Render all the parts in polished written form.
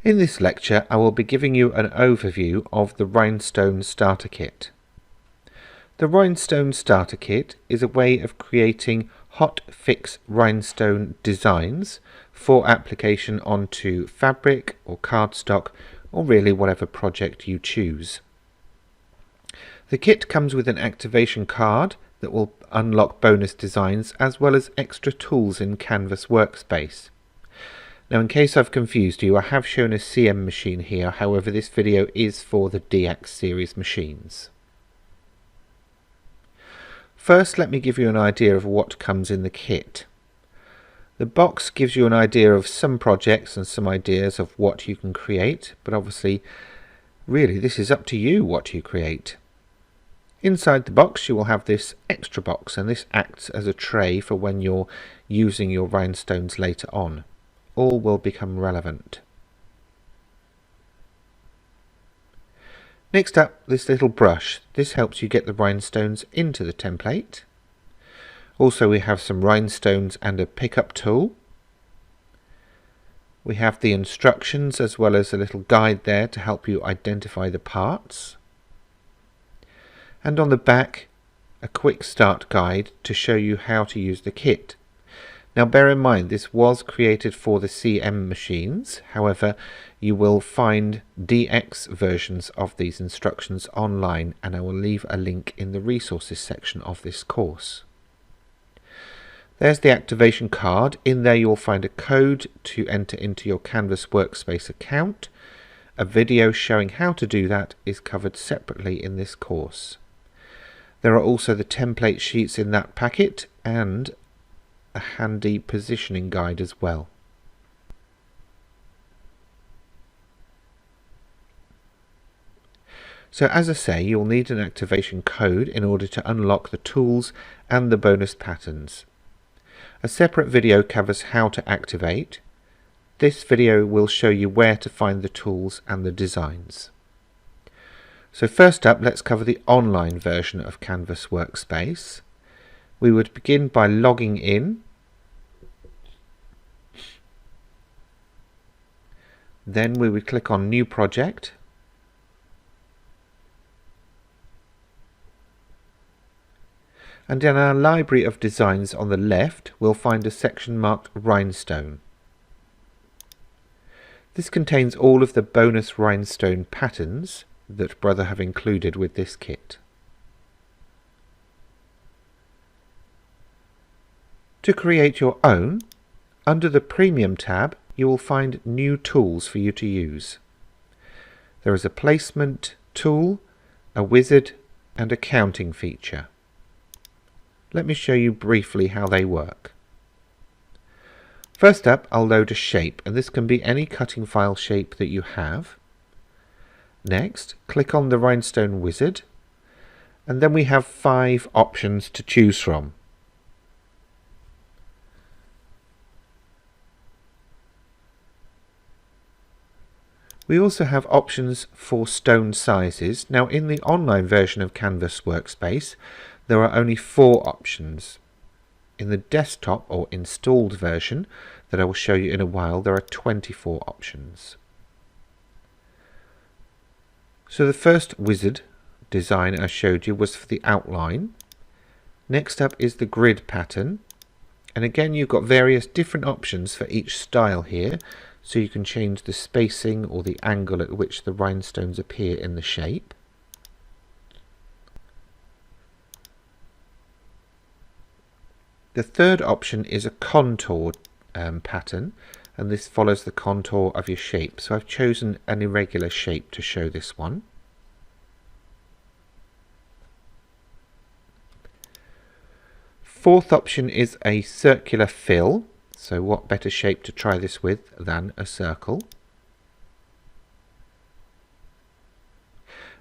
In this lecture I will be giving you an overview of the Rhinestone Starter Kit. The Rhinestone Starter Kit is a way of creating hot fix rhinestone designs for application onto fabric or cardstock or really whatever project you choose. The kit comes with an activation card that will unlock bonus designs as well as extra tools in Canvas Workspace. Now, in case I've confused you, I have shown a CM machine here, however this video is for the DX series machines. First, let me give you an idea of what comes in the kit. The box gives you an idea of some projects and some ideas of what you can create, but obviously, really, this is up to you what you create. Inside the box you will have this extra box, and this acts as a tray for when you're using your rhinestones later on. All will become relevant. Next up, this little brush. This helps you get the rhinestones into the template. Also, we have some rhinestones and a pickup tool. We have the instructions as well as a little guide there to help you identify the parts. And on the back, a quick start guide to show you how to use the kit. Now bear in mind this was created for the CM machines, however you will find DX versions of these instructions online, and I will leave a link in the resources section of this course. There's the activation card. In there you'll find a code to enter into your Canvas Workspace account. A video showing how to do that is covered separately in this course. There are also the template sheets in that packet and a handy positioning guide as well. So as I say, you'll need an activation code in order to unlock the tools and the bonus patterns. A separate video covers how to activate. This video will show you where to find the tools and the designs. So first up, let's cover the online version of Canvas Workspace. We would begin by logging in. Then we would click on New Project. And in our library of designs on the left, we'll find a section marked Rhinestone. This contains all of the bonus rhinestone patterns that Brother have included with this kit. To create your own, under the Premium tab you will find new tools for you to use. There is a placement tool, a wizard and a counting feature. Let me show you briefly how they work. First up, I'll load a shape, and this can be any cutting file shape that you have. Next, click on the Rhinestone wizard, and then we have 5 options to choose from. We also have options for stone sizes. Now in the online version of Canvas Workspace there are only 4 options. In the desktop or installed version that I will show you in a while, there are 24 options. So the first wizard design I showed you was for the outline. Next up is the grid pattern, and again you've got various different options for each style here, so you can change the spacing or the angle at which the rhinestones appear in the shape. The third option is a contour pattern, and this follows the contour of your shape, so I've chosen an irregular shape to show this one. Fourth option is a circular fill, so what better shape to try this with than a circle.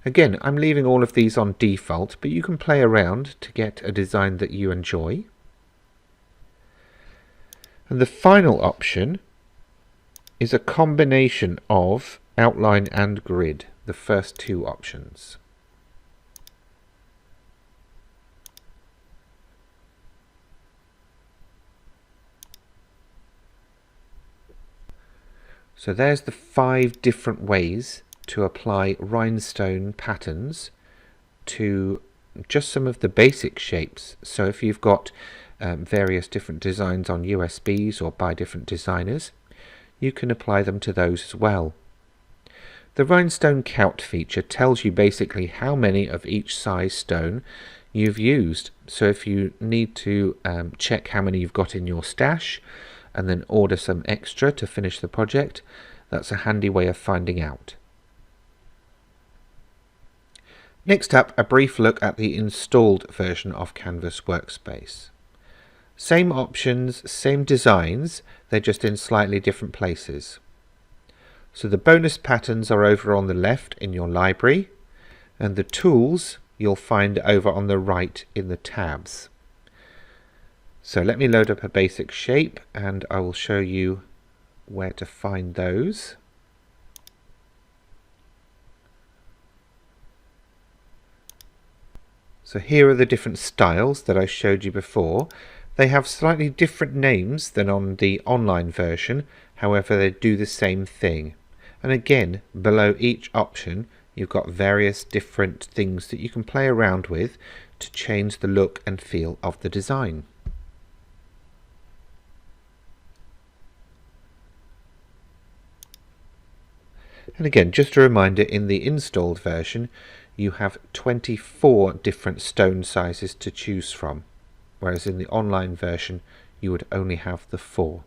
Again, I'm leaving all of these on default, but you can play around to get a design that you enjoy. And the final option is a combination of outline and grid, the first 2 options. So So there's the 5 different ways to apply rhinestone patterns to just some of the basic shapes. So if you've got various different designs on USBs or by different designers, you can apply them to those as well. The Rhinestone Count feature tells you basically how many of each size stone you've used. So if you need to check how many you've got in your stash and then order some extra to finish the project, that's a handy way of finding out. Next up, a brief look at the installed version of Canvas Workspace. Same options, same designs, they're just in slightly different places. So the bonus patterns are over on the left in your library, and the tools you'll find over on the right in the tabs. So let me load up a basic shape and I will show you where to find those. So here are the different styles that I showed you before. They have slightly different names than on the online version, however they do the same thing. And again, below each option you've got various different things that you can play around with to change the look and feel of the design. And again, just a reminder, in the installed version you have 24 different stone sizes to choose from, whereas in the online version you would only have the 4.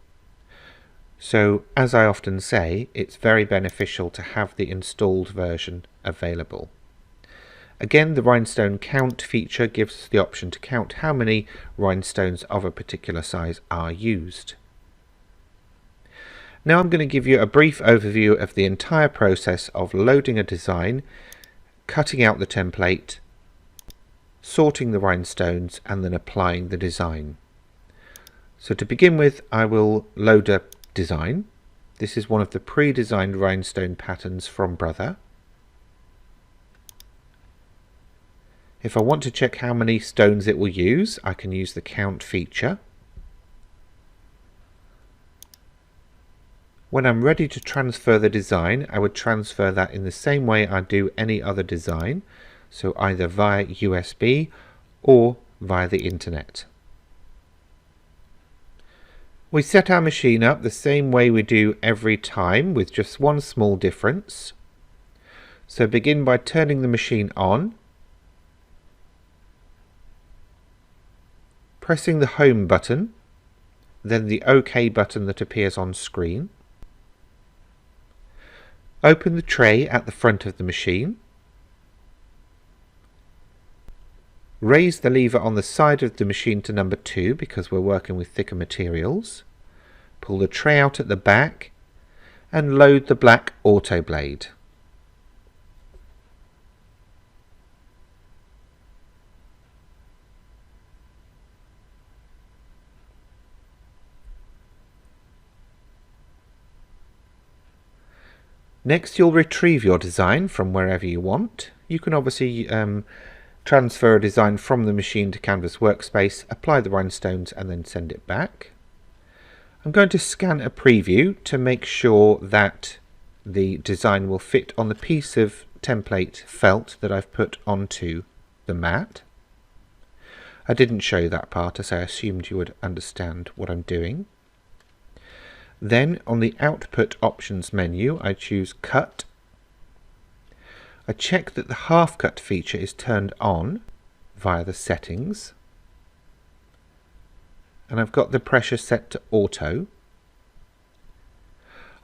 So, as I often say, it's very beneficial to have the installed version available. Again, the Rhinestone Count feature gives us the option to count how many rhinestones of a particular size are used. Now I'm going to give you a brief overview of the entire process of loading a design, cutting out the template, sorting the rhinestones, and then applying the design. So to begin with, I will load a design. This is one of the pre-designed rhinestone patterns from Brother. If I want to check how many stones it will use, I can use the count feature. When I'm ready to transfer the design, I would transfer that in the same way I do any other design, so either via USB or via the internet. We set our machine up the same way we do every time, with just one small difference. So begin by turning the machine on, pressing the Home button, then the OK button that appears on screen. Open the tray at the front of the machine. Raise the lever on the side of the machine to number 2 because we're working with thicker materials. Pull the tray out at the back and load the black auto blade. Next, you'll retrieve your design from wherever you want. You can obviously transfer a design from the machine to Canvas Workspace, apply the rhinestones and then send it back. I'm going to scan a preview to make sure that the design will fit on the piece of template felt that I've put onto the mat. I didn't show that part as I assumed you would understand what I'm doing. Then on the Output Options menu I choose Cut. I check that the half cut feature is turned on via the settings, and I've got the pressure set to auto.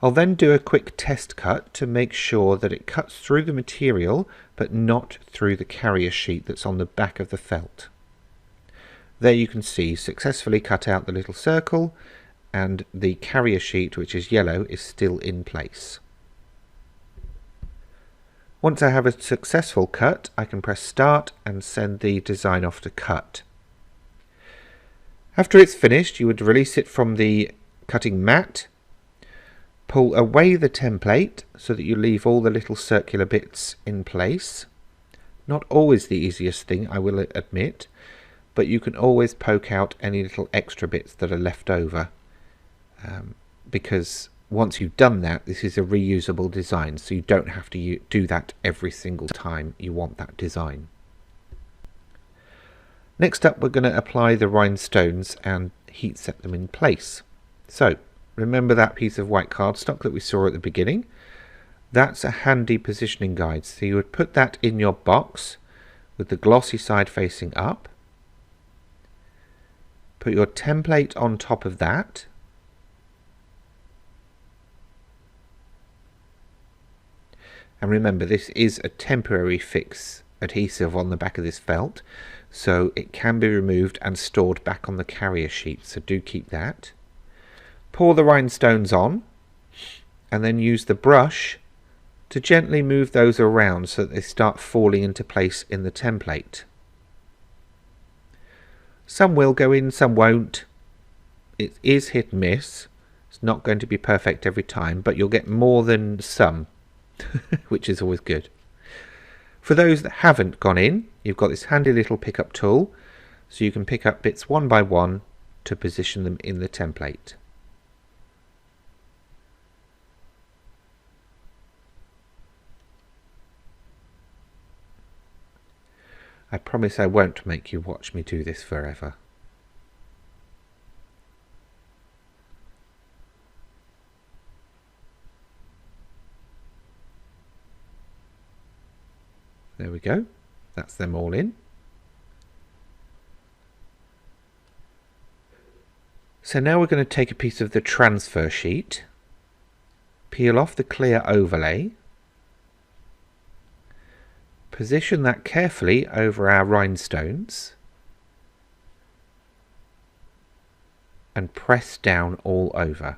I'll then do a quick test cut to make sure that it cuts through the material but not through the carrier sheet that's on the back of the felt. There you can see successfully cut out the little circle, and the carrier sheet, which is yellow, is still in place. Once I have a successful cut, I can press Start and send the design off to cut. After it's finished, you would release it from the cutting mat, pull away the template so that you leave all the little circular bits in place. Not always the easiest thing, I will admit, but you can always poke out any little extra bits that are left over, because once you've done that, this is a reusable design, so you don't have to do that every single time you want that design. Next up, we're going to apply the rhinestones and heat set them in place. So remember that piece of white cardstock that we saw at the beginning? That's a handy positioning guide. So you would put that in your box with the glossy side facing up. Put your template on top of that. And remember, this is a temporary fix adhesive on the back of this felt, so it can be removed and stored back on the carrier sheet, so do keep that. Pour the rhinestones on and then use the brush to gently move those around so that they start falling into place in the template. Some will go in, some won't. It is hit and miss. It's not going to be perfect every time, but you'll get more than some, which is always good. For those that haven't gone in, you've got this handy little pickup tool, so you can pick up bits one by one to position them in the template. I promise I won't make you watch me do this forever. There we go. That's them all in. So now we're going to take a piece of the transfer sheet, peel off the clear overlay, position that carefully over our rhinestones, and press down all over.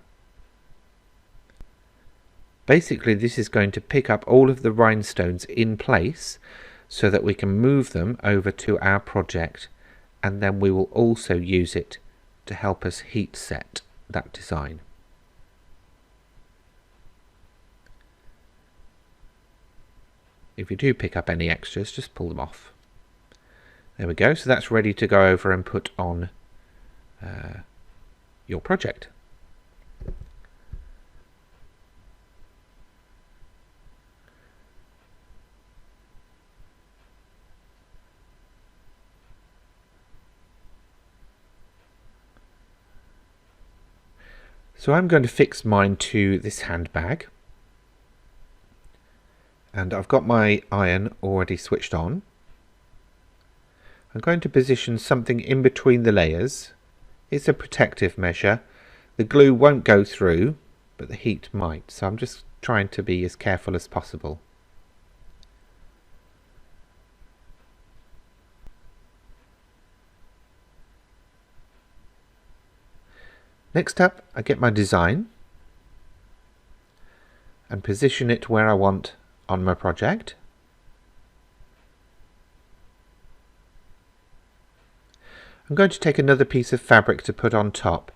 Basically, this is going to pick up all of the rhinestones in place so that we can move them over to our project, and then we will also use it to help us heat set that design. If you do pick up any extras, just pull them off. There we go, so that's ready to go over and put on your project. So I'm going to fix mine to this handbag, and I've got my iron already switched on. I'm going to position something in between the layers. It's a protective measure. The glue won't go through, but the heat might, so I'm just trying to be as careful as possible. Next up, I get my design and position it where I want on my project. I'm going to take another piece of fabric to put on top.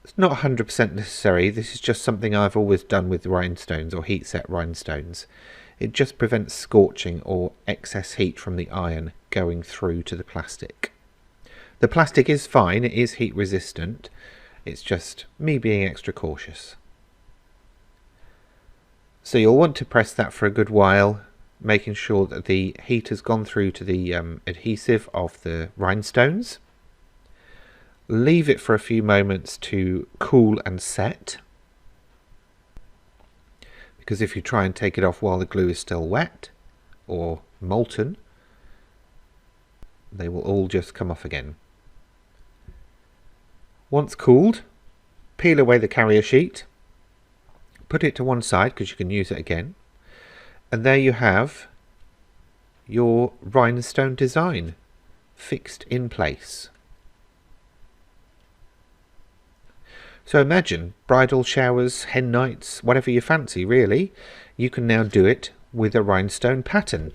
It's not 100% necessary, this is just something I've always done with rhinestones or heat set rhinestones. It just prevents scorching or excess heat from the iron going through to the plastic. The plastic is fine, it is heat resistant. It's just me being extra cautious. So you'll want to press that for a good while, making sure that the heat has gone through to the adhesive of the rhinestones. Leave it for a few moments to cool and set, because if you try and take it off while the glue is still wet or molten, they will all just come off again. Once cooled, peel away the carrier sheet, put it to one side because you can use it again, and there you have your rhinestone design fixed in place. So imagine bridal showers, hen nights, whatever you fancy really, you can now do it with a rhinestone pattern.